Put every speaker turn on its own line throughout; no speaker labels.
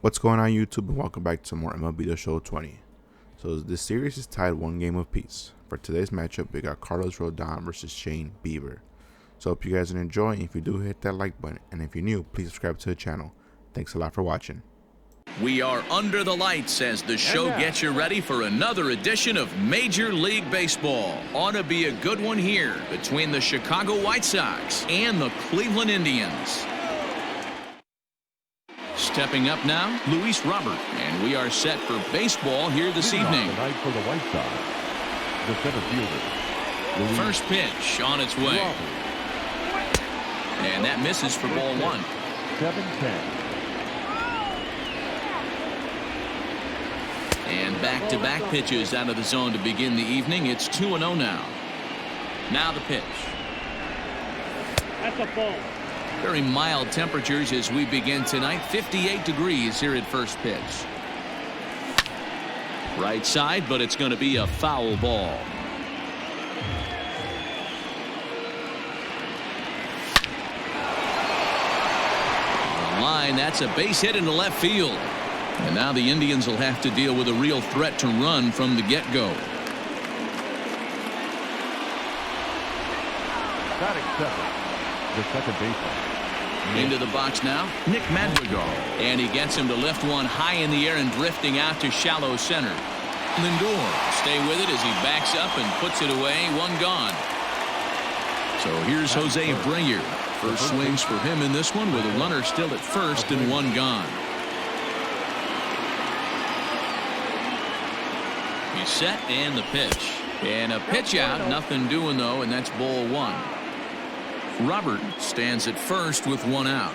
What's going on, YouTube, and welcome back to more MLB The Show 20. So this series is tied one game apiece. For today's matchup, we got Carlos Rodon versus Shane Bieber. So hope you guys are enjoying. If you do, hit that like button, and if you're new, please subscribe to the channel. Thanks a lot for watching.
We are under the lights as the show gets you ready for another edition of Major League Baseball. Ought to be a good one here between the Chicago White Sox and the Cleveland Indians. Stepping up now, Luis Robert, and we are set for baseball here this evening.
Tonight for the White Sox, the center fielder, Luis
First pitch on its way.
Robert.
And that misses for ball one.
7-10.
And back-to-back pitches out of the zone to begin the evening. It's 2-0 now. Now the pitch.
That's a ball.
Very mild temperatures as we begin tonight. 58 degrees here at first pitch. Right side, but it's going to be a foul ball. On the line, that's a base hit into left field. And now the Indians will have to deal with a real threat to run from the get-go.
Batting second, the second baseman.
Into the box now, Nick Madrigal. And he gets him to lift one high in the air and drifting out to shallow center. Lindor stay with it as he backs up and puts it away. One gone. So here's Jose Abreu. First swings for him in this one with a runner still at first and one gone. He's set and the pitch. And a pitch out. Nothing doing though, and that's ball one. Robert stands at first with one out.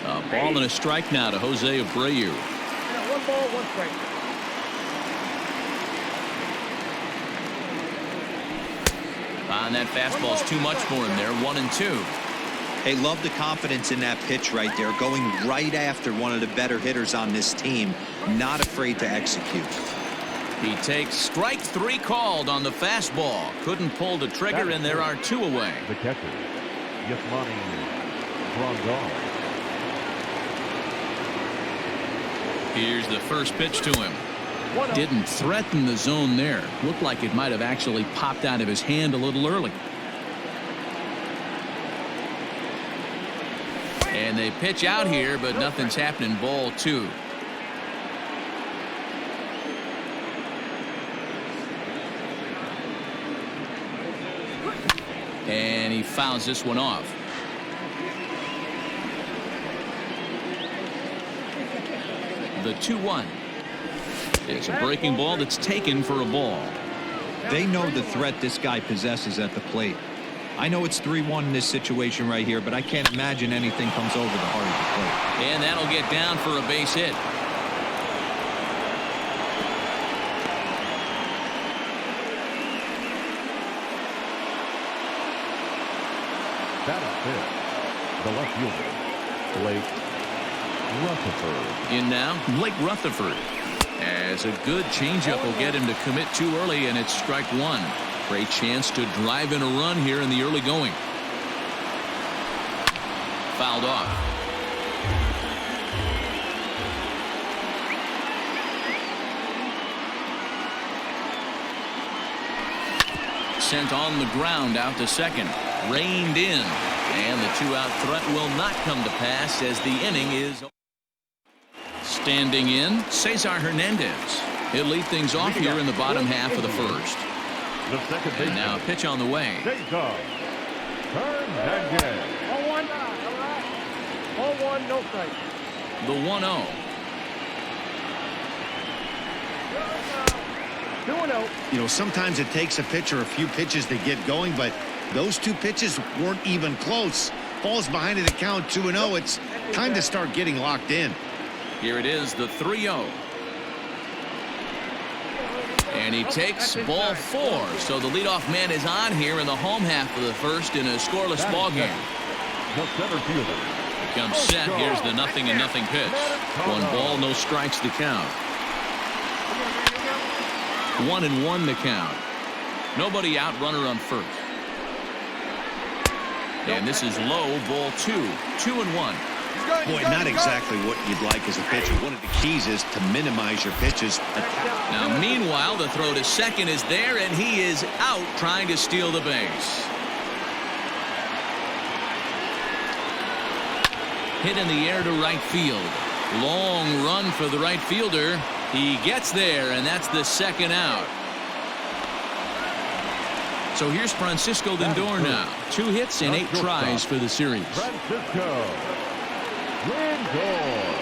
A ball and a strike now to Jose Abreu.
One ball, one strike.
And that fastball's too much for him there. 1-2.
Hey, love the confidence in that pitch right there, going right after one of the better hitters on this team, not afraid to execute.
He takes strike three called on the fastball. Couldn't pull the trigger, and there are two away.
The catcher, Yasmani Grandal.
Here's the first pitch to him. Didn't threaten the zone there. Looked like it might have actually popped out of his hand a little early. And they pitch out here, but nothing's happening. Ball two. And he fouls this one off. The 2-1. It's a breaking ball that's taken for a ball.
They know the threat this guy possesses at the plate. I know it's 3-1 in this situation right here, but I can't imagine anything comes over the heart of the plate.
And that'll get down for a base hit.
Batting fifth, the left fielder, Blake Rutherford.
In now, Blake Rutherford. As a good changeup will get him to commit too early, and it's strike one. Great chance to drive in a run here in the early going. Fouled off. Sent on the ground out to second. Reined in. And the two-out threat will not come to pass as the inning is. Standing in, Cesar Hernandez. He'll lead things off here in the bottom half of the first.
The second baseman.
And now a pitch on the way.
Cesar Hernandez.
0-1. 0-1, no strike.
The 1-0.
2-0.
You know, sometimes it takes a pitcher a few pitches to get going, but those two pitches weren't even close. Falls behind in the count 2-0. It's time to start getting locked in.
Here it is, the 3-0. And he takes ball four. So the leadoff man is on here in the home half of the first in a scoreless ball game.
The center fielder.
Comes set. Here's the 0-0 pitch. 1 ball, no strikes to count. 1-1 the count. Nobody out, runner on first. And this is low, ball 2. 2-1.
Boy, not exactly what you'd like as a pitcher. One of the keys is to minimize your pitches.
Now, meanwhile, the throw to second is there, and he is out trying to steal the base. Hit in the air to right field. Long run for the right fielder. He gets there, and that's the second out. So here's Francisco Lindor now. 2 hits and 8 tries for the series.
Francisco Lindor.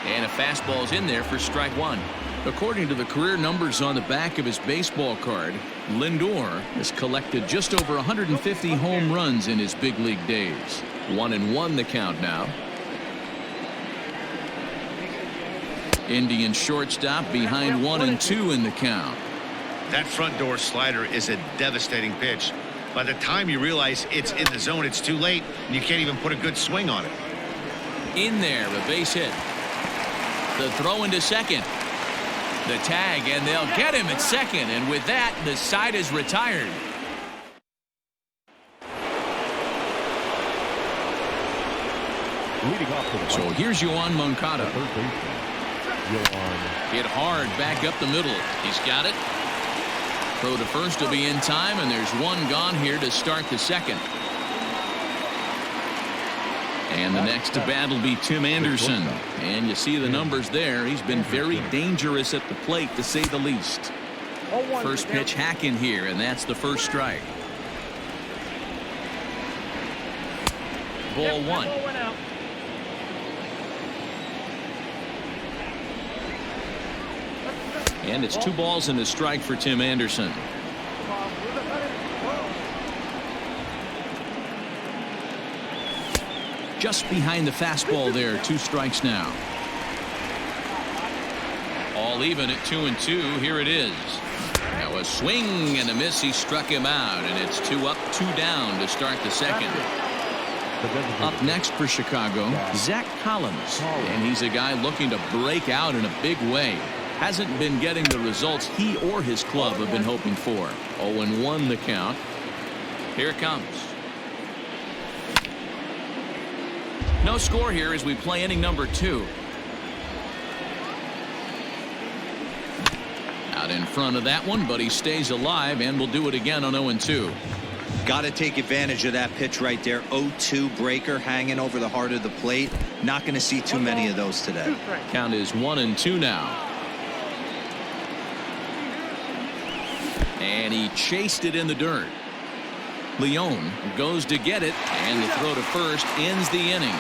And a fastball's in there for strike 1. According to the career numbers on the back of his baseball card, Lindor has collected just over 150 home runs in his big league days. 1-1 the count now. Indian shortstop behind 1-2 in the count.
That front door slider is a devastating pitch. By the time you realize it's in the zone, it's too late, and you can't even put a good swing on it.
In there, a base hit. The throw into second. The tag, and they'll get him at second. And with that, the side is retired.
Leading off to the
So here's Yoan Moncada.
third baseman.
Hit hard back up the middle. He's got it. Throw to first will be in time, and there's one gone here to start the second. And the next to bat will be Tim Anderson. And you see the numbers there. He's been very dangerous at the plate, to say the least. First pitch hacking here, and that's the first strike. Ball 1. And it's 2 balls and a strike for Tim Anderson. Just behind the fastball there. 2 strikes now. All even at 2-2. Here it is. Now a swing and a miss. He struck him out, and it's 2 up, 2 down to start the second. Up next for Chicago, Zach Collins, and he's a guy looking to break out in a big way. Hasn't been getting the results he or his club have been hoping for. 0-1 the count. Here it comes. No score here as we play inning number 2. Out in front of that one, but he stays alive and will do it again on 0-2.
Got to take advantage of that pitch right there. 0-2 breaker hanging over the heart of the plate. Not going to see too many of those today.
Count is 1-2 now. And he chased it in the dirt. Leon goes to get it, and the throw to first ends the inning.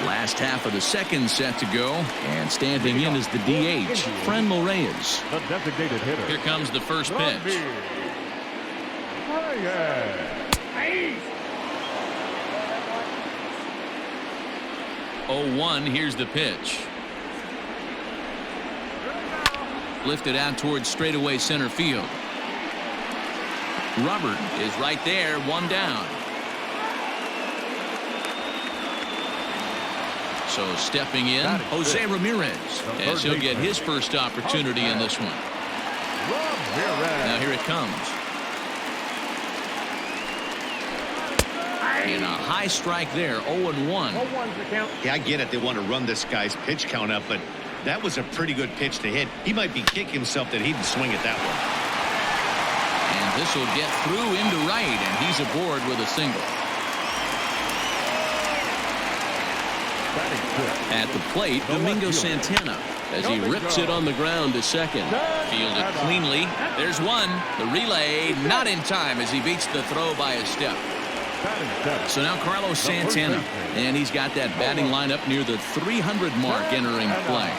Last half of the second set to go, and standing in is the DH, Franmil Reyes.
The designated hitter.
Here comes the first pitch. 0-1, here's the pitch. Lifted out towards straightaway center field. Robert is right there, 1 down. So stepping in, Jose Ramirez, as he'll get his first opportunity in this one. Now here it comes. And a high strike there, 0-1.
Yeah, I get it. They want to run this guy's pitch count up, but that was a pretty good pitch to hit. He might be kicking himself that he didn't swing at that one.
And this will get through into right, and he's aboard with a single. At the plate, Domingo Santana, as he rips it on the ground to second. Fielded cleanly. There's one. The relay not in time as he beats the throw by a step. So now Carlos Santana, and he's got that batting lineup near the 300 mark entering play.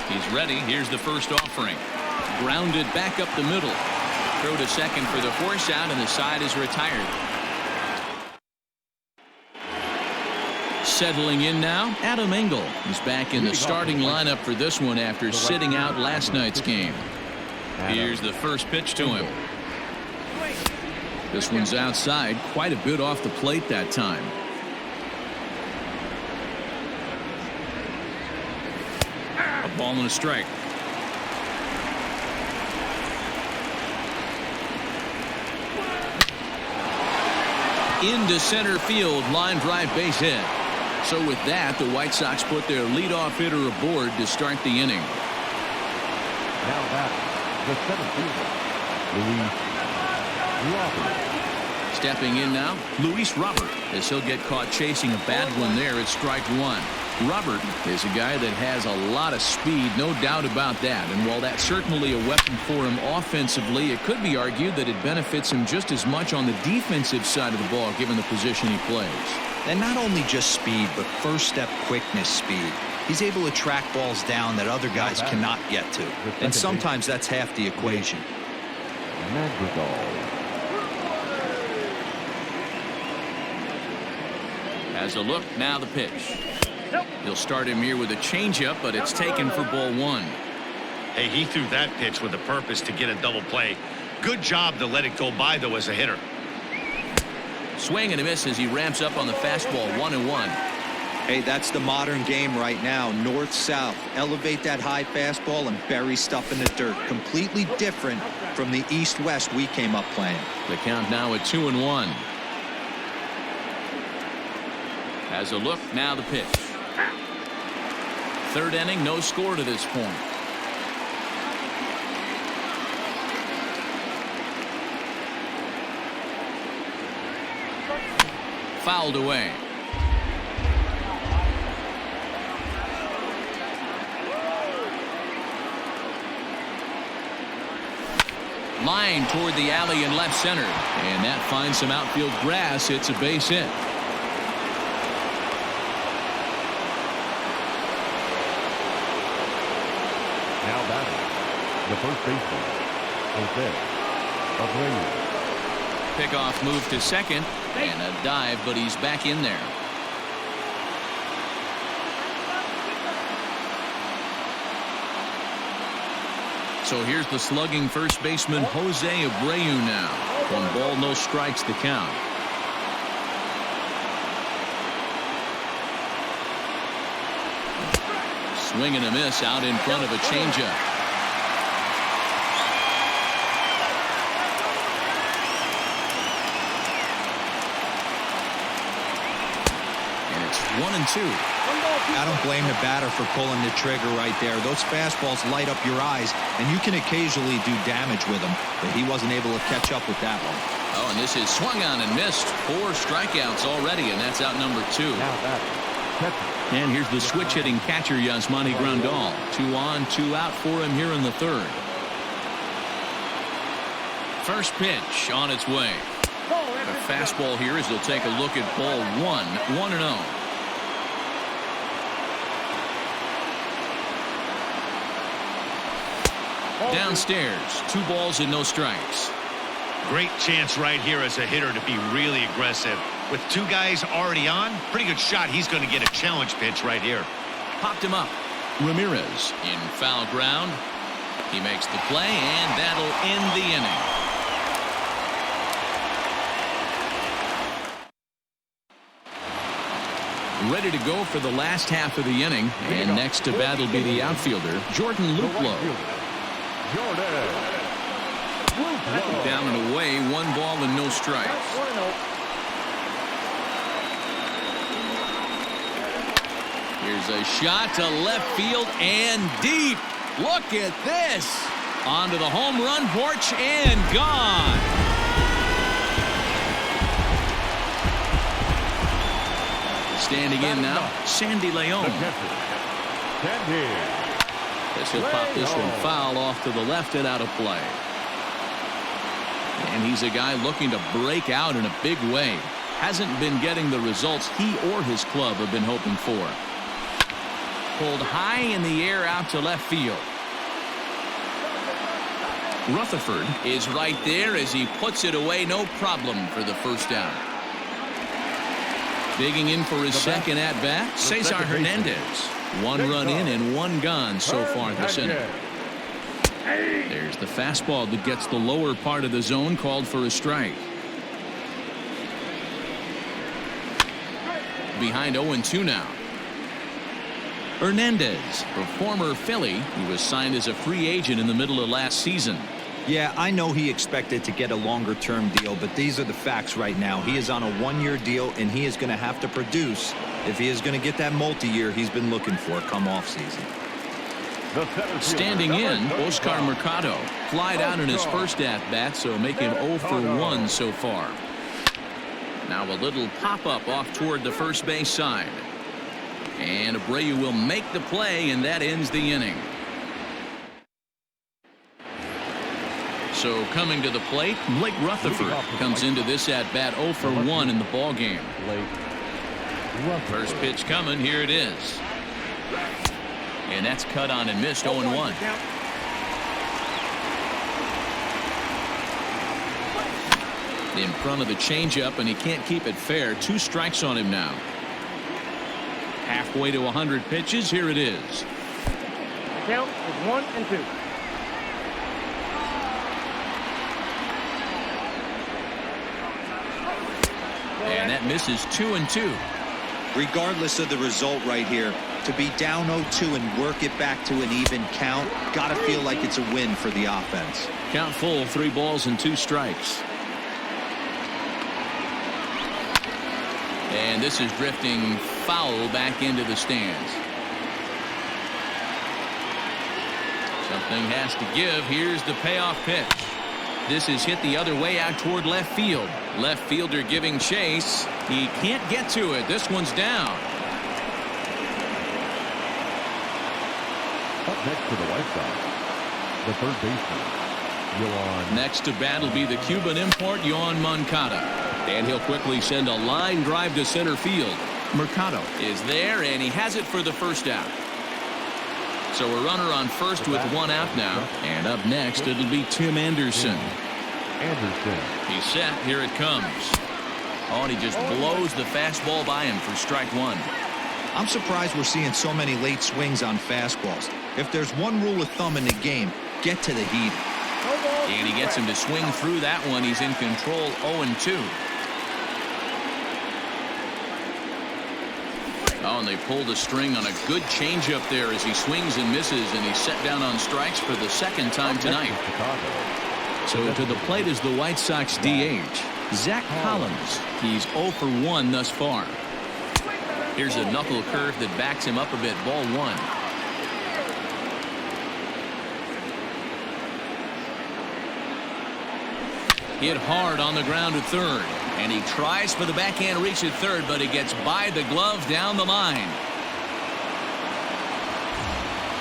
He's ready. Here's the first offering. Grounded back up the middle. Throw to second for the force out, and the side is retired. Settling in now, Adam Engel is back in the starting lineup for this one after sitting out last night's game. Here's the first pitch to him. This one's outside, quite a bit off the plate that time. A ball and a strike. into center field, line drive base hit. So with that, the White Sox put their leadoff hitter aboard to start the inning.
Now back, the center fielder, Luis Robert.
Stepping in now, Luis Robert, as he'll get caught chasing a bad one there at strike one. Robert is a guy that has a lot of speed, no doubt about that. And while that's certainly a weapon for him offensively, it could be argued that it benefits him just as much on the defensive side of the ball, given the position he plays.
And not only just speed, but first step quickness speed. He's able to track balls down that other guys cannot get to. And sometimes that's half the equation.
Madrigal.
As a look, now the pitch. He'll start him here with a changeup, but it's taken for ball one.
Hey, he threw that pitch with a purpose to get a double play. Good job to let it go by, though, as a hitter.
Swing and a miss as he ramps up on the fastball, 1-1.
Hey, that's the modern game right now. North-south. Elevate that high fastball and bury stuff in the dirt. Completely different from the east-west we came up playing.
The count now at 2-1. As a look, now the pitch. Third inning, no score to this point. Fouled away. Line toward the alley in left center. And that finds some outfield grass. It's a base hit.
Now batting, the first baseman, Jose Abreu.
Pickoff move to second and a dive, but he's back in there. So here's the slugging first baseman Jose Abreu now. 1 ball, no strikes the count. Swing and a miss out in front of a changeup. And it's 1-2.
I don't blame the batter for pulling the trigger right there. Those fastballs light up your eyes, and you can occasionally do damage with them, but he wasn't able to catch up with that one.
Oh, and this is swung on and missed. 4 strikeouts already, and that's out number 2.
Now batting, catcher.
And here's the switch hitting catcher Yasmani Grandal. 2 on, 2 out for him here in the third. First pitch on its way. A fastball here as they'll take a look at ball 1. 1-0. Downstairs, 2 balls and no strikes.
Great chance right here as a hitter to be really aggressive. With 2 guys already on, pretty good shot. He's going to get a challenge pitch right here.
Popped him up. Ramirez in foul ground. He makes the play, and that'll end the inning. Ready to go for the last half of the inning, and next to bat will be the outfielder, Jordan Luplow. Down and away, 1 ball and no strikes. Here's a shot to left field and deep. Look at this. Onto the home run porch and gone. Standing in now, Sandy Leon. As he'll pop this one foul off to the left and out of play. And he's a guy looking to break out in a big way. Hasn't been getting the results he or his club have been hoping for. Pulled high in the air out to left field. Rutherford is right there as he puts it away. No problem for the first out. Digging in for his second at-bat, Cesar Hernandez. 1 run in and 1 gone so far this inning. There's the fastball that gets the lower part of the zone, called for a strike. Behind 0-2 now. Hernandez, a former Philly, who was signed as a free agent in the middle of last season.
Yeah, I know he expected to get a longer-term deal, but these are the facts right now. He is on a one-year deal, and he is going to have to produce if he is going to get that multi-year he's been looking for come off-season.
Standing in, Oscar Mercado flied out in his first at-bat, so make him 0 for 1 so far. Now a little pop-up off toward the first base side. And Abreu will make the play, and that ends the inning. So coming to the plate, Blake Rutherford comes into this at-bat 0 for 1 in the ballgame. First pitch coming, here it is. And that's cut on and missed 0-1. In front of the changeup, and he can't keep it fair. 2 strikes on him now. Halfway to 100 pitches, here it is.
The count is 1 and 2.
And that misses 2 and 2.
Regardless of the result right here, to be down 0-2 and work it back to an even count, gotta feel like it's a win for the offense.
Count full, 3 balls and 2 strikes. And this is drifting foul back into the stands. Something has to give. Here's the payoff pitch. This is hit the other way out toward left field. Left fielder giving chase. He can't get to it. This one's down.
Up next to the White Sox, the third baseman, Yoan.
Next to bat will be the Cuban import, Yoan Moncada. And he'll quickly send a line drive to center field. Mercado is there, and he has it for the first out. So a runner on first with 1 out now. And up next, it'll be Tim Anderson. He's set. Here it comes. Oh, and he just blows the fastball by him for strike 1.
I'm surprised we're seeing so many late swings on fastballs. If there's one rule of thumb in the game, get to the heat.
And he gets him to swing through that one. He's in control 0-2. Oh, and they pulled a string on a good changeup there as he swings and misses, and he's set down on strikes for the second time tonight. So to the plate is the White Sox DH, Zach Collins. He's 0 for 1 thus far. Here's a knuckle curve that backs him up a bit. Ball 1. Hit hard on the ground to third. And he tries for the backhand reach at third, but he gets by the glove down the line.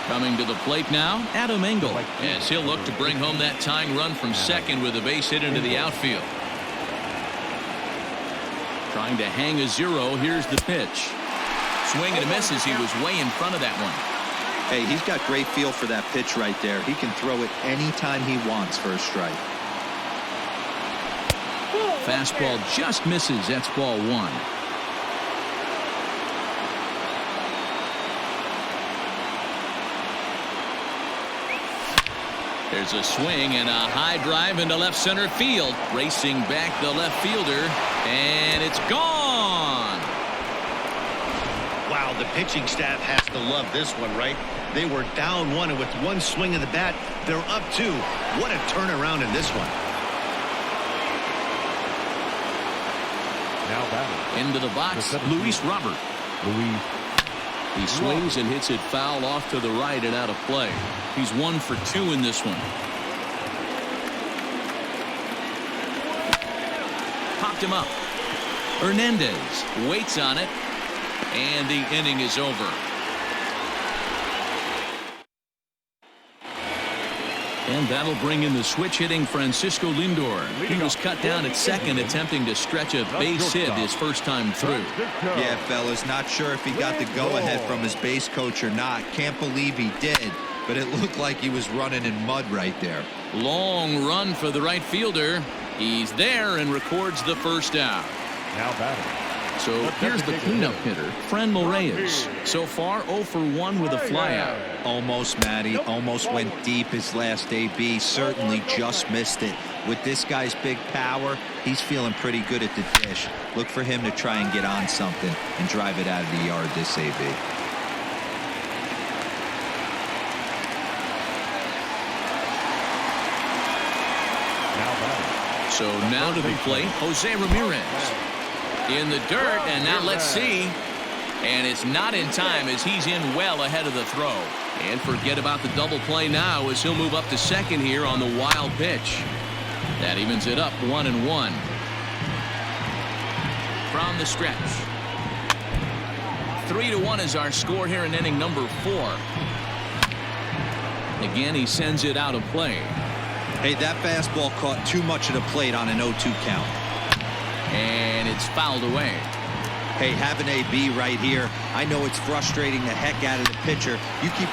Coming to the plate now, Adam Engel, as he'll look to bring home that tying run from second with a base hit into the outfield. Trying to hang a 0. Here's the pitch. Swing and a miss as he was way in front of that one.
Hey, he's got great feel for that pitch right there. He can throw it anytime he wants for a strike.
Fastball just misses. That's ball 1. There's a swing and a high drive into left center field. Racing back the left fielder, and it's gone.
Wow, the pitching staff has to love this one, right? They were down 1, and with 1 swing of the bat, they're up 2. What a turnaround in this one.
Now batting.
Into the box, Luis Robert. He swings and hits it foul off to the right and out of play. He's 1 for 2 in this one. Popped him up. Hernandez waits on it, and the inning is over. And that'll bring in the switch-hitting Francisco Lindor. He was cut down at second, attempting to stretch a base hit his first time through.
Yeah, fellas, not sure if he got the go-ahead from his base coach or not. Can't believe he did, but it looked like he was running in mud right there.
Long run for the right fielder. He's there and records the first out.
Now batting.
So here's the cleanup hitter, Franmil Reyes. So far 0 for 1 with a flyout.
Almost, Matty. Almost went deep his last AB. Certainly just missed it. With this guy's big power, he's feeling pretty good at the dish. Look for him to try and get on something and drive it out of the yard this AB.
So now to the plate, Jose Ramirez. In the dirt, and now let's see. And it's not in time as he's in well ahead of the throw. And forget about the double play now as he'll move up to second here on the wild pitch. That evens it up 1-1. From the stretch. 3-1 is our score here in inning number 4. Again, he sends it out of play.
Hey, that fastball caught too much of the plate on an 0-2 count.
And it's fouled away.
Hey, have an AB right here. I know it's frustrating the heck out of the pitcher. You keep...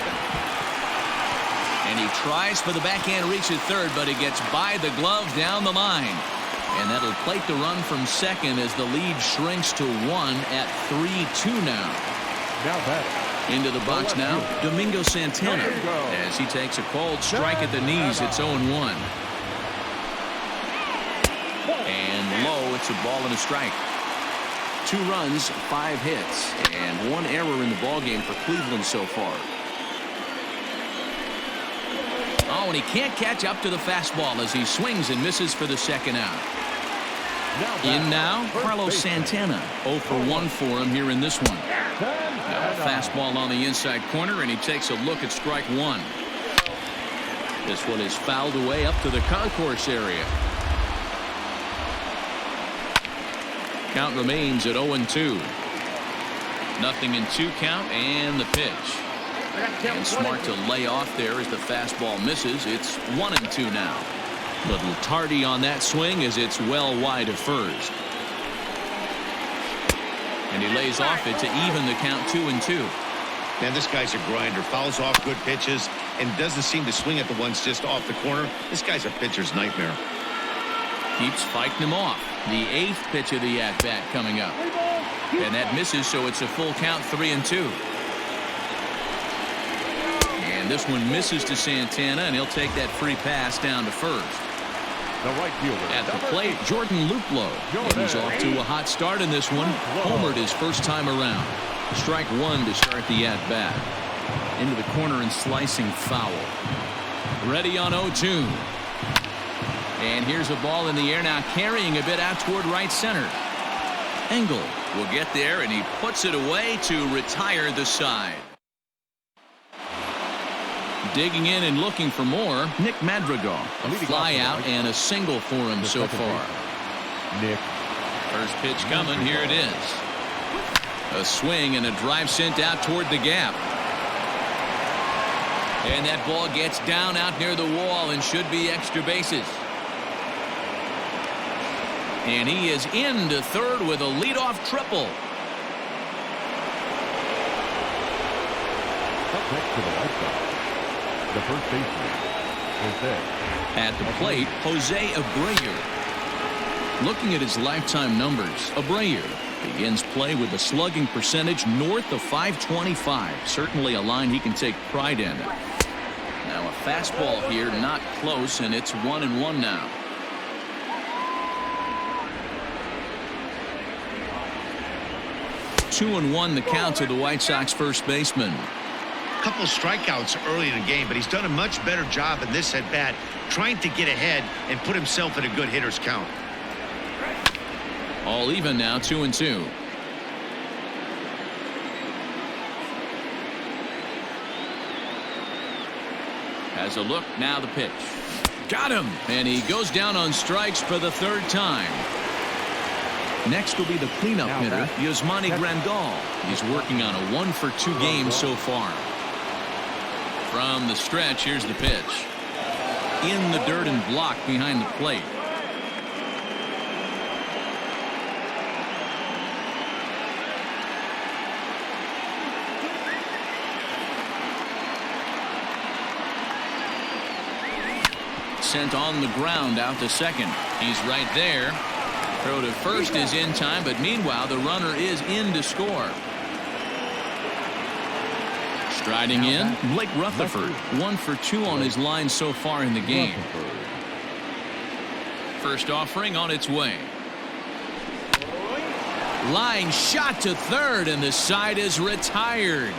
And he tries for the backhand reach at third, but it gets by the glove down the line. And that'll plate the run from second as the lead shrinks to 1 at 3-2 now.
Now batting.
Into the box now, Domingo Santana. As he takes a cold strike at the knees, it's 0-1. And low, it's a ball and a strike. 2 runs, 5 hits, and 1 error in the ballgame for Cleveland so far. Oh, and he can't catch up to the fastball as he swings and misses for the second out. In now, Carlos Santana. 0 for 1 for him here in this one. Now a fastball on the inside corner, and he takes a look at strike 1. This one is fouled away up to the concourse area. Count remains at 0-2. 0-2 count, and the pitch. And smart to lay off there as the fastball misses. It's 1-2 now. Little tardy on that swing as it's well wide of first. And he lays off it to even the count 2-2.
Man, this guy's a grinder. Fouls off good pitches and doesn't seem to swing at the ones just off the corner. This guy's a pitcher's nightmare.
Keeps fighting him off. The 8th pitch of the at-bat coming up. And that misses, so it's a full count, 3-2. And this one misses to Santana, and he'll take that free pass down to first.
The right fielder.
At the plate, Jordan Luplow. And he's off to a hot start in this one. Homered his first time around. Strike 1 to start the at-bat. Into the corner and slicing foul. Ready on 0-2. And here's a ball in the air now, carrying a bit out toward right center. Engel will get there, and he puts it away to retire the side. Digging in and looking for more, Nick Madrigal. A fly out and a single for him so far.
Nick.
First pitch coming. Here it is. A swing and a drive sent out toward the gap. And that ball gets down out near the wall and should be extra bases. And he is into third with a leadoff triple.
Up next to the right side, the first baseman, Jose.
At the plate, Jose Abreu. Looking at his lifetime numbers, Abreu begins play with a slugging percentage north of .525. Certainly a line he can take pride in. Now a fastball here, not close, and it's 1-1 now. Two and 1 the count to the White Sox first baseman.
Couple strikeouts early in the game, but he's done a much better job in this at bat trying to get ahead and put himself in a good hitter's count.
All even now, 2-2. Has a look, now the pitch. Got him! And he goes down on strikes for the 3rd time. Next will be the cleanup hitter, Yasmani Grandal. He's working on a 1-for-2 game so far. From the stretch, here's the pitch. In the dirt and blocked behind the plate. Sent on the ground out to second. He's right there. Throw to first is in time, but meanwhile the runner is in to score. Striding in, Blake Rutherford. 1-for-2 on his line so far in the game. First offering on its way. Line shot to third, and the side is retired.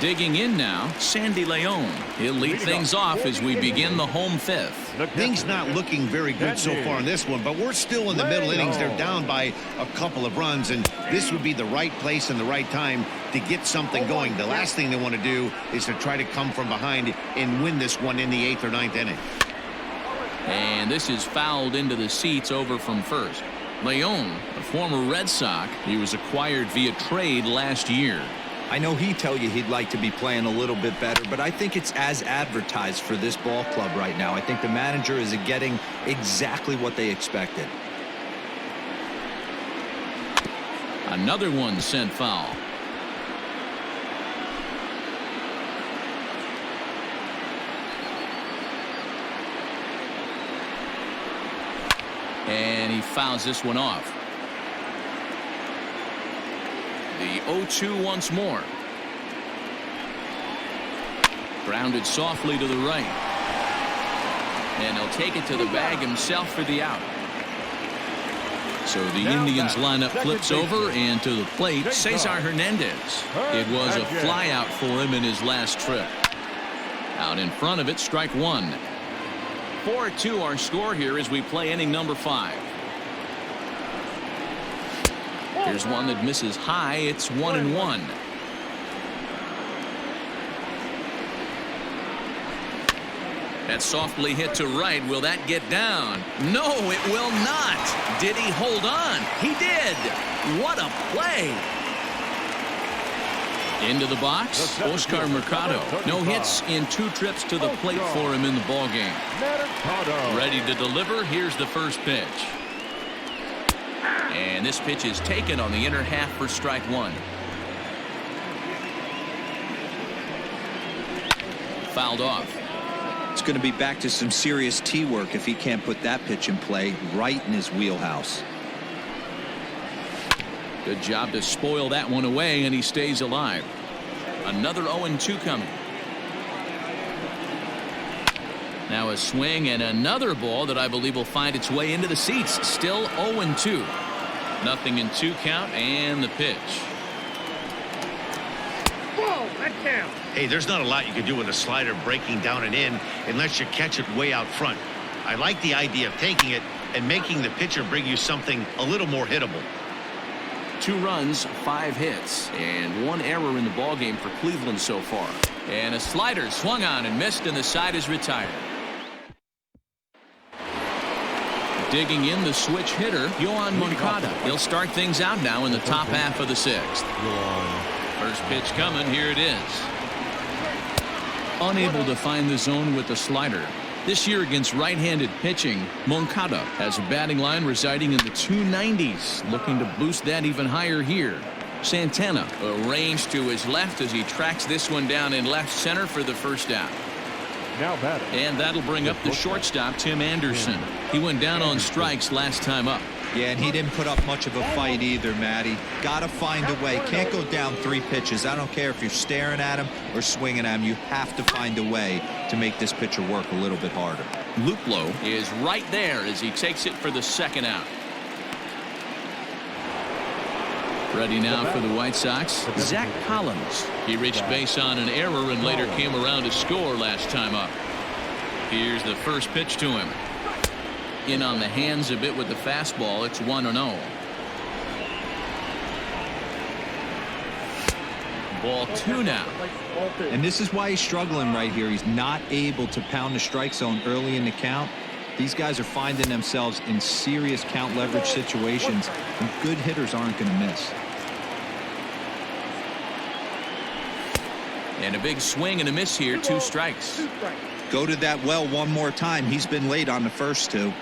Digging in now, Sandy Leon. He'll lead things off as we begin the home fifth.
Things not looking very good so far in this one, but we're still in the middle innings. They're down by a couple of runs, and this would be the right place and the right time to get something going. The last thing they want to do is to try to come from behind and win this one in the 8th or 9th inning.
And this is fouled into the seats over from first. Leon, a former Red Sox, he was acquired via trade last year.
I know he'd tell you he'd like to be playing a little bit better, but I think it's as advertised for this ball club right now. I think the manager is getting exactly what they expected.
Another one sent foul. And he fouls this one off. The 0-2 once more. Grounded softly to the right. And he'll take it to the bag himself for the out. So the Indians lineup flips over, and to the plate, Cesar Hernandez. It was a fly out for him in his last trip. Out in front of it, strike one. 4-2 our score here as we play inning number 5. Here's one that misses high. It's 1-1. That's softly hit to right. Will that get down? No, it will not. Did he hold on? He did. What a play. Into the box, Oscar Mercado. No hits in 2 trips to the plate for him in the ballgame. Ready to deliver. Here's the first pitch. And this pitch is taken on the inner half for strike one. Fouled off.
It's going to be back to some serious tee work if he can't put that pitch in play right in his wheelhouse.
Good job to spoil that one away, and he stays alive. Another 0-2 coming. Now a swing and another ball that I believe will find its way into the seats. Still 0-2. Nothing in 2 count, and the pitch.
Whoa, that's down.
Hey, there's not a lot you can do with a slider breaking down and in unless you catch it way out front. I like the idea of taking it and making the pitcher bring you something a little more hittable.
2 runs, 5 hits, and 1 error in the ballgame for Cleveland so far. And a slider swung on and missed, and the side is retired. Digging in, the switch hitter, Yoan Moncada. He'll start things out now in the top half of the 6th. First pitch coming. Here it is. Unable to find the zone with the slider. This year against right-handed pitching, Moncada has a batting line residing in the 290s, looking to boost that even higher here. Santana arranged to his left as he tracks this one down in left center for the first out.
Now batting.
And that'll bring up the shortstop, Tim Anderson. He went down on strikes last time up.
Yeah, and he didn't put up much of a fight either, Matty. Got to find a way. Can't go down 3 pitches. I don't care if you're staring at him or swinging at him. You have to find a way to make this pitcher work a little bit harder.
Luplow is right there as he takes it for the second out. Ready now for the White Sox, Zach Collins. He reached base on an error and later came around to score last time up. Here's the first pitch to him. In on the hands a bit with the fastball. It's 1-0. Ball 2 now.
And this is why he's struggling right here. He's not able to pound the strike zone early in the count. These guys are finding themselves in serious count leverage situations, and good hitters aren't going to miss.
And a big swing and a miss here. 2 strikes.
Go to that well one more time. He's been late on the first 2.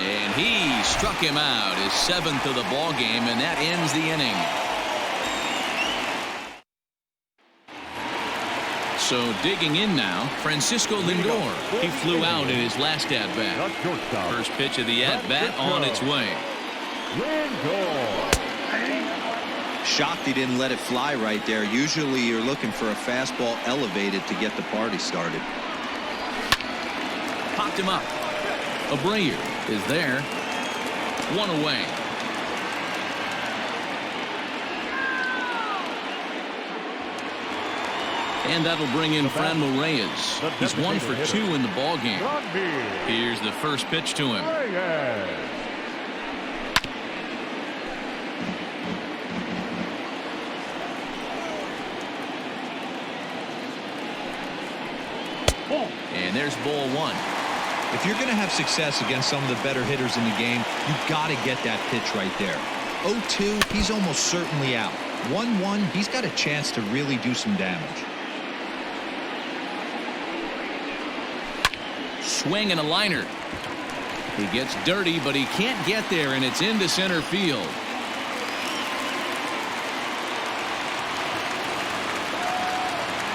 And he struck him out, his 7th of the ball game, and that ends the inning. So digging in now, Francisco Lindor. He flew out in his last at-bat. First pitch of the at-bat on its way.
Shocked he didn't let it fly right there. Usually you're looking for a fastball elevated to get the party started.
Popped him up. Abreu is there. 1 away. And that'll bring in Franmil Reyes. He's 1 for 2 in the ball game. Here's the first pitch to him. And there's ball 1.
If you're going to have success against some of the better hitters in the game, you've got to get that pitch right there. 0-2, he's almost certainly out. 1-1, he's got a chance to really do some damage.
Swing and a liner. He gets dirty, but he can't get there, and it's into center field.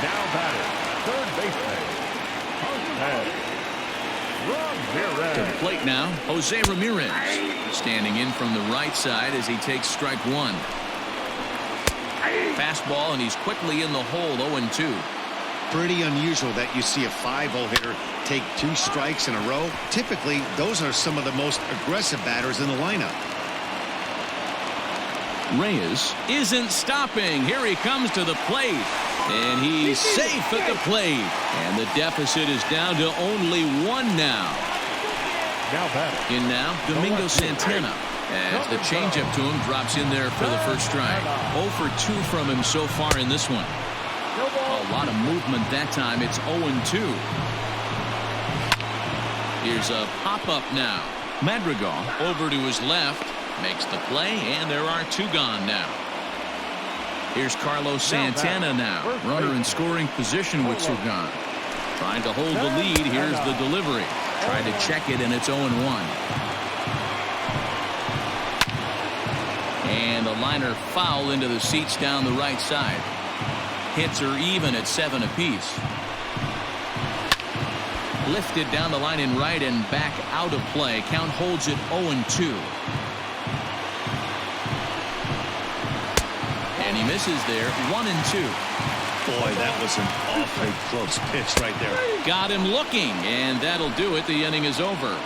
Now batter, third baseman,
To the plate now, Jose Ramirez. Standing in from the right side as he takes strike 1. Fastball, and he's quickly in the hole, 0-2.
Pretty unusual that you see a 5-0 hitter take 2 strikes in a row. Typically, those are some of the most aggressive batters in the lineup.
Reyes isn't stopping. Here he comes to the plate. And he's safe at the plate. And the deficit is down to only 1 now. In now, Domingo Santana. As the changeup to him drops in there for the first strike. 0 for 2 from him so far in this one. A lot of movement that time. It's 0-2. Here's a pop-up now. Madrigal over to his left. Makes the play, and there are 2 gone now. Here's Carlos Santana now. Runner in scoring position with Surgan. Trying to hold the lead. Here's the delivery. Tried to check it, and it's 0-1. And a liner foul into the seats down the right side. Hits are even at 7 apiece. Lifted down the line in right and back out of play. Count holds it 0-2. And he misses there, 1-2.
Boy, that was an awfully close pitch right there.
Got him looking, and that'll do it. The inning is over.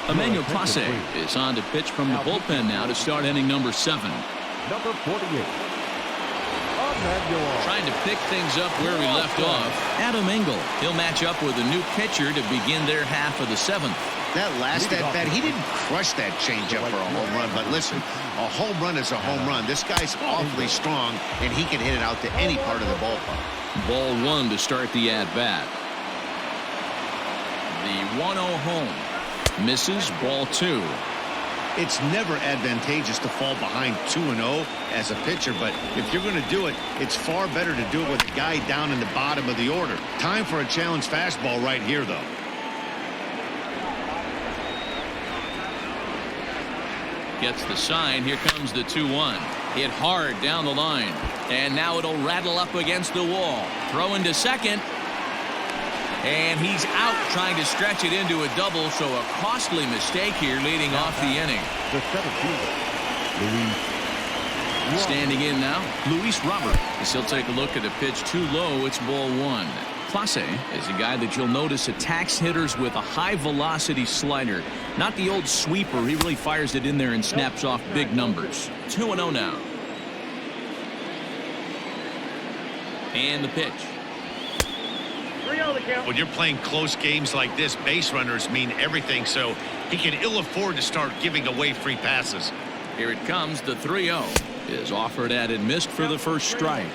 Emmanuel Clase is on to pitch from the bullpen now to start inning number 7.
Number 48.
Trying to pick things up where we left off. Adam Engel. He'll match up with a new pitcher to begin their half of the 7th.
That last at bat, he didn't crush that changeup for a home run. But listen, a home run is a home run. This guy's awfully strong, and he can hit it out to any part of the ballpark.
Ball 1 to start the at-bat. The 1-0 home. Misses, ball 2.
It's never advantageous to fall behind 2-0 as a pitcher, but if you're going to do it, it's far better to do it with a guy down in the bottom of the order. Time for a challenge fastball right here, though.
Gets the sign. Here comes the 2-1. Hit hard down the line. And now it'll rattle up against the wall. Throw into second. And he's out trying to stretch it into a double, so a costly mistake here leading off the inning.
The 17th, Luis.
Standing in now, Luis Robert. As he'll take a look at a pitch too low, it's ball 1. Clase is a guy that you'll notice attacks hitters with a high-velocity slider. Not the old sweeper. He really fires it in there and snaps off big numbers. 2-0 now. And the pitch.
When you're playing close games like this, base runners mean everything, so he can ill afford to start giving away free passes.
Here it comes. The 3-0 is offered at and missed for the first strike.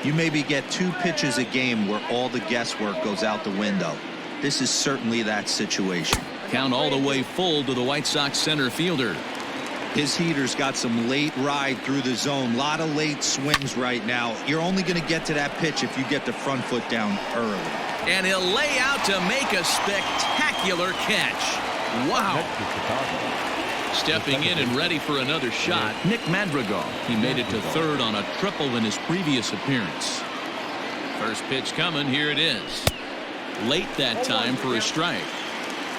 You maybe get 2 pitches a game where all the guesswork goes out the window. This is certainly that situation.
Count all the way full to the White Sox center fielder.
His heater's got some late ride through the zone. A lot of late swings right now. You're only going to get to that pitch if you get the front foot down early.
And he'll lay out to make a spectacular catch. Wow. Stepping in and ready for another shot, Nick Madrigal. He made it to third on a triple in his previous appearance. First pitch coming. Here it is. Late that time for a strike.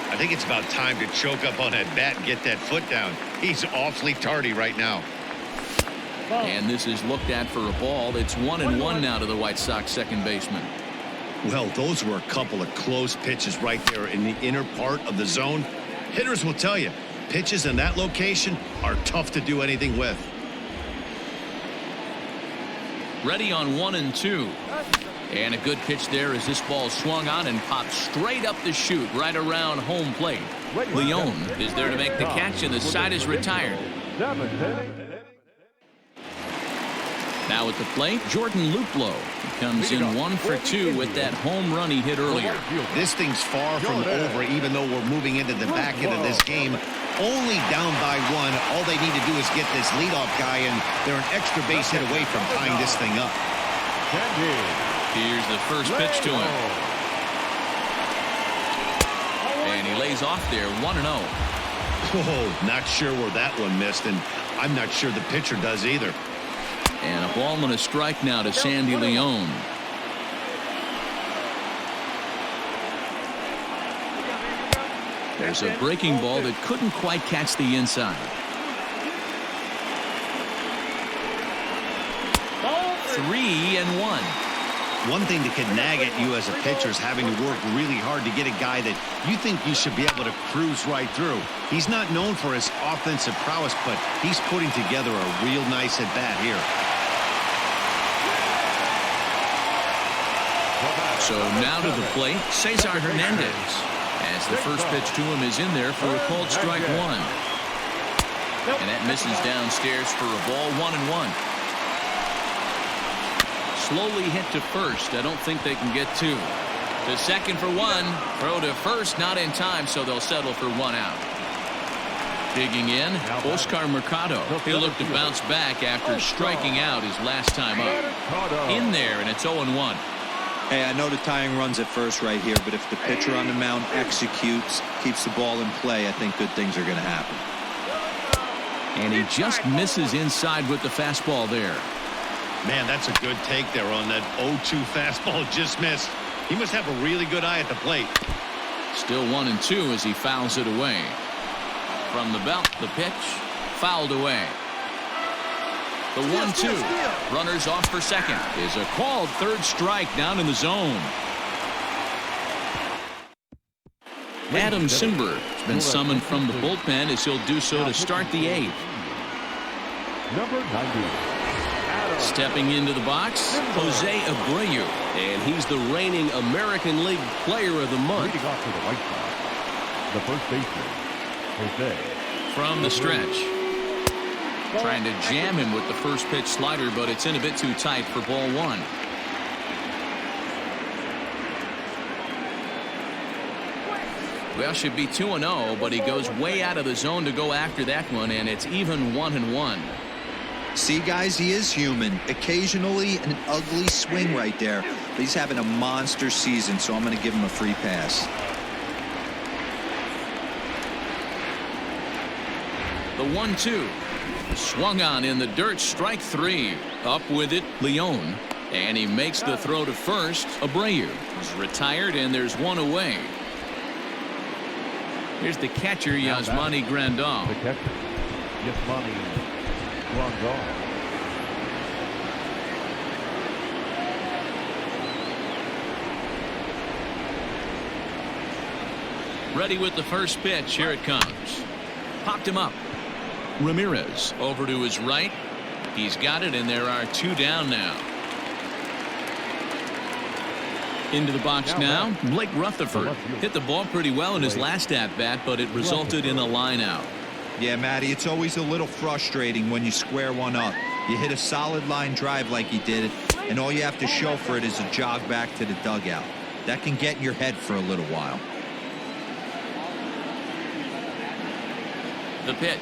I think it's about time to choke up on that bat and get that foot down. He's awfully tardy right now.
And this is looked at for a ball. It's 1-1 now to the White Sox second baseman.
Well, those were a couple of close pitches right there in the inner part of the zone. Hitters will tell you, pitches in that location are tough to do anything with.
Ready on 1-2. And a good pitch there as this ball swung on and popped straight up the chute right around home plate. Leon is there to make the catch, and the side is retired. Now at the plate, Jordan Luplow. He comes in 1 for 2 with that home run he hit earlier.
This thing's far from over, even though we're moving into the back end of this game. Only down by 1. All they need to do is get this leadoff guy, and they're an extra base hit away from tying this thing up.
Here's the first pitch to him. And he lays off there 1-0.
Oh, not sure where that one missed, and I'm not sure the pitcher does either.
And a ball and a strike now to Sandy Leon. There's a breaking ball that couldn't quite catch the inside. 3-1.
One thing that can nag at you as a pitcher is having to work really hard to get a guy that you think you should be able to cruise right through. He's not known for his offensive prowess, but he's putting together a real nice at-bat here.
So now to the plate, Cesar Hernandez. As the first pitch to him is in there for a called strike 1. And that misses downstairs for a ball, 1-1. Slowly hit to first. I don't think they can get 2. To second for 1. Throw to first, not in time, so they'll settle for 1 out. Digging in, Oscar Mercado. He'll look to bounce back after striking out his last time up. In there, and it's 0-1.
Hey, I know the tying runs at first right here, but if the pitcher on the mound executes, keeps the ball in play, I think good things are going to happen.
And he just misses inside with the fastball there.
Man, that's a good take there on that 0-2 fastball just missed. He must have a really good eye at the plate.
Still 1-2 as he fouls it away. From the belt, the pitch, fouled away. The 1-2. Runners off for second. Is a called third strike down in the zone. Adam Simber has been summoned from the bullpen as he'll do so to start the 8th.
Number 90.
Stepping into the box, Jose Abreu.
And he's the reigning American League Player of the Month.
Leading off to the White Sox, the first baseman, Jose.
From the stretch. Trying to jam him with the first pitch slider, but it's in a bit too tight for ball 1. Well, should be 2-0, but he goes way out of the zone to go after that one, and it's even 1-1.
See, guys, he is human. Occasionally an ugly swing right there, but he's having a monster season, so I'm going to give him a free pass.
The 1-2. Swung on in the dirt, strike 3. Up with it, Leon. And he makes the throw to first. Abreu is retired, and there's 1 away. Here's the catcher, Yasmani Grandal.
The catcher, Yasmani Grandal.
Ready with the first pitch. Here it comes. Popped him up. Ramirez over to his right. He's got it, and there are 2 down now. Into the box now, Blake Rutherford hit the ball pretty well in his last at-bat, but it resulted in a line out.
Yeah, Matty, it's always a little frustrating when you square one up. You hit a solid line drive like he did, and all you have to show for it is a jog back to the dugout. That can get in your head for a little while.
The pitch.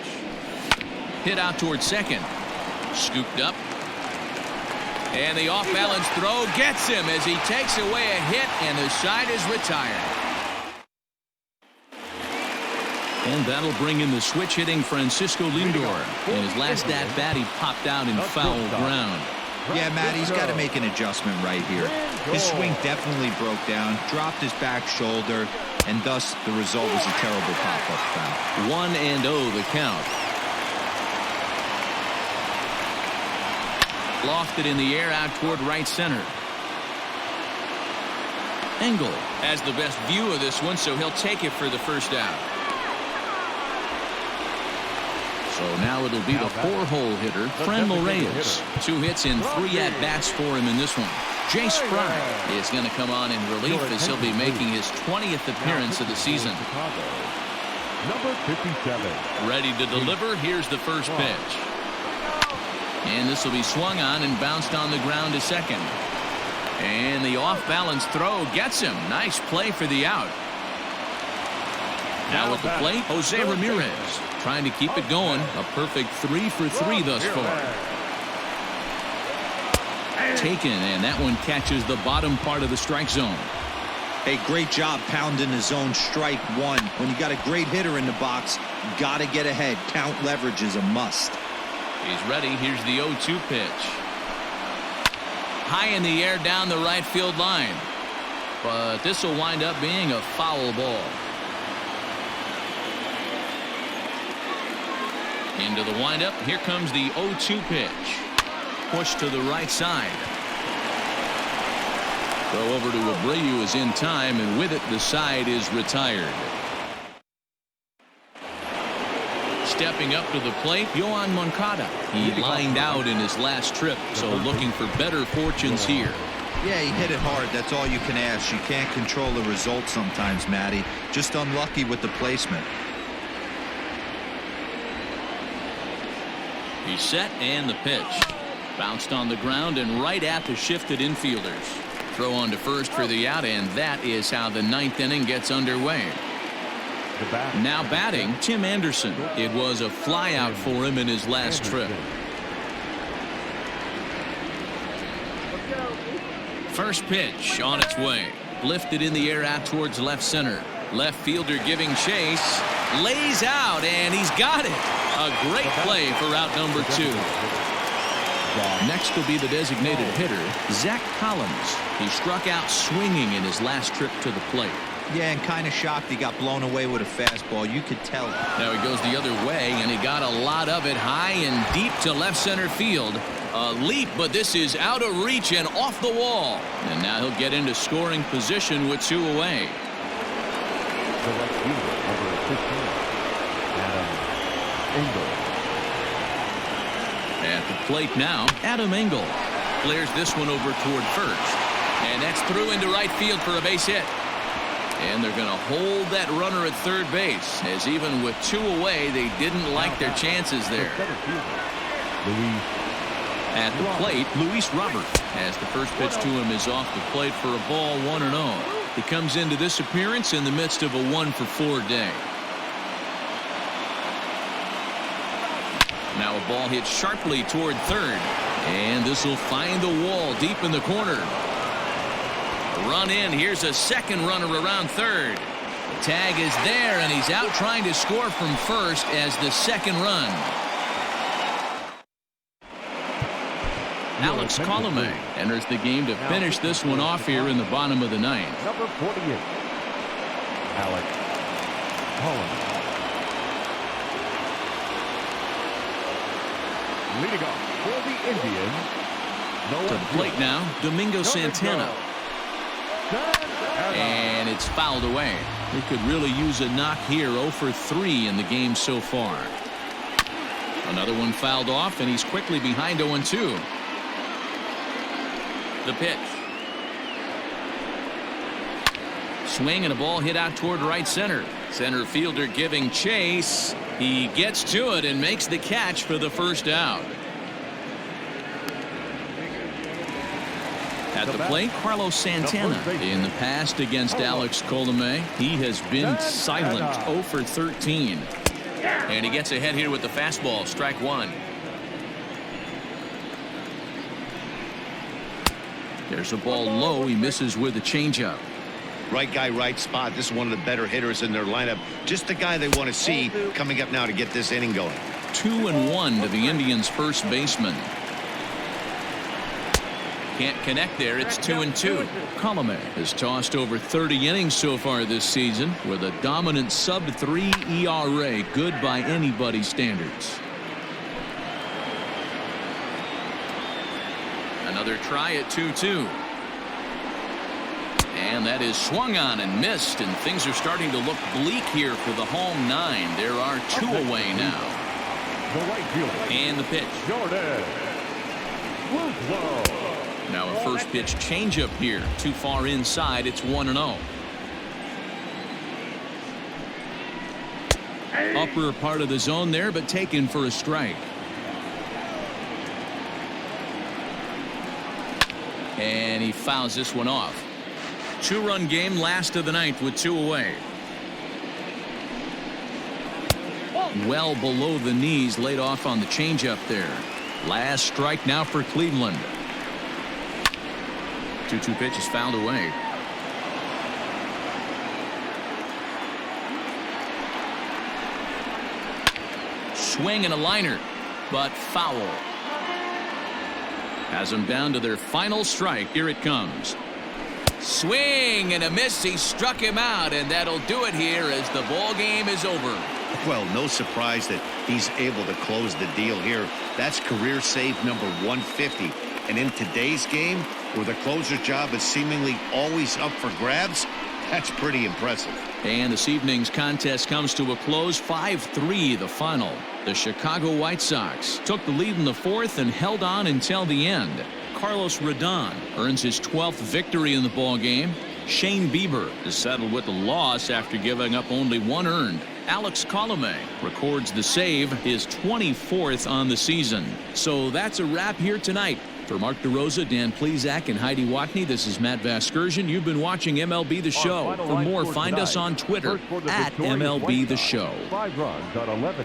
Hit out towards second. Scooped up. And the off-balance throw gets him as he takes away a hit, and the side is retired. And that'll bring in the switch-hitting Francisco Lindor. In his last at-bat, he popped out in foul ground.
Yeah, Matt, he's got to make an adjustment right here. His swing definitely broke down, dropped his back shoulder, and thus the result was a terrible pop-up foul.
1-0 the count. Lofted in the air out toward right center. Engel has the best view of this one, so he'll take it for the first out. So now it'll be the 4-hole hitter, Franmil Reyes. 2 hits and 3 at-bats for him in this one. Jace Fry is going to come on in relief as he'll be making his 20th appearance of the season.
Number 57.
Ready to deliver. Here's the first pitch. And this will be swung on and bounced on the ground to second. And the off-balance throw gets him. Nice play for the out. Now at the plate, Jose Ramirez trying to keep it going. A perfect 3 for 3 thus far. Taken, and that one catches the bottom part of the strike zone.
Hey, great job pounding the zone. Strike 1. When you got a great hitter in the box, you got to get ahead. Count leverage is a must.
He's ready. Here's the 0-2 pitch. High in the air down the right field line. But this will wind up being a foul ball. Into the windup. Here comes the 0-2 pitch. Pushed to the right side. Throw over to Abreu is in time, and with it, the side is retired. Stepping up to the plate, Yohan Moncada. He lined out in his last trip, so looking for better fortunes here.
Yeah, he hit it hard. That's all you can ask. You can't control the result sometimes, Matty. Just unlucky with the placement.
He's set, and the pitch. Bounced on the ground and right at the shifted infielders. Throw on to first for the out, and that is how the 9th inning gets underway. Now batting, Tim Anderson. It was a flyout for him in his last trip. First pitch on its way. Lifted in the air out towards left center. Left fielder giving chase. Lays out, and he's got it. A great play for out number 2. Next will be the designated hitter, Zach Collins. He struck out swinging in his last trip to the plate.
Yeah, and kind of shocked he got blown away with a fastball. You could tell.
Now he goes the other way, and he got a lot of it high and deep to left center field. A leap, but this is out of reach and off the wall. And now he'll get into scoring position with 2 away.
The right fielder, number 15, ENGEL.
At the plate now, Adam Engel flares this one over toward first. And that's through into right field for a base hit. And they're going to hold that runner at third base, as even with 2 away, they didn't like their chances there. At the plate, Luis Robert, as the first pitch to him is off the plate for a ball 1-0. He comes into this appearance in the midst of a 1-for-4 day. Now a ball hit sharply toward third, and this will find the wall deep in the corner. Run in. Here's a second runner around third. The tag is there, and he's out trying to score from first as the second run. Alex Colomé enters the game to finish this one off here in the bottom of the 9th.
Number 48, Alex Colomé. Leading off for the Indians.
To the plate now, Domingo Santana. And it's fouled away. They could really use a knock here. 0 for 3 in the game so far. Another one fouled off, and he's quickly behind 0-2. The pitch. Swing and a ball hit out toward right center. Center fielder giving chase. He gets to it and makes the catch for the first out. At the plate, Carlos Santana. In the past against Alex Colomé, he has been silent. 0 for 13. And he gets ahead here with the fastball. Strike 1. There's a ball low. He misses with a changeup.
Right guy, right spot. This is one of the better hitters in their lineup. Just the guy they want to see coming up now to get this inning going.
2-1 to the Indians' first baseman. Can't connect there. It's 2-2. Colomé has tossed over 30 innings so far this season with a dominant sub-3 ERA. Good by anybody's standards. Another try at 2-2. And that is swung on and missed, and things are starting to look bleak here for the home 9. There are 2 away now.
The right fielder.
And the pitch.
Jordan Woodlow.
Now a first pitch changeup here. Too far inside. It's 1-0. Upper part of the zone there, but taken for a strike. And he fouls this one off. 2-run game, last of the ninth with 2 away. Well below the knees, laid off on the changeup there. Last strike now for Cleveland. 2-2 pitch is fouled away. Swing and a liner, but foul. Has them down to their final strike. Here it comes. Swing and a miss. He struck him out, and that'll do it here as the ball game is over.
Well, no surprise that he's able to close the deal here. That's career save number 150. And in today's game, where the closer's job is seemingly always up for grabs, that's pretty impressive.
And this evening's contest comes to a close. 5-3 the final. The Chicago White Sox took the lead in the fourth and held on until the end. Carlos Rodon earns his 12th victory in the ball game. Shane Bieber is settled with a loss after giving up only 1 earned. Alex Colomé records the save, his 24th on the season. So that's a wrap here tonight. For Mark DeRosa, Dan Plesac, and Heidi Watney, this is Matt Vasgersian. You've been watching MLB The Show. For more, find us on Twitter at MLB The Show.
5 runs on 11.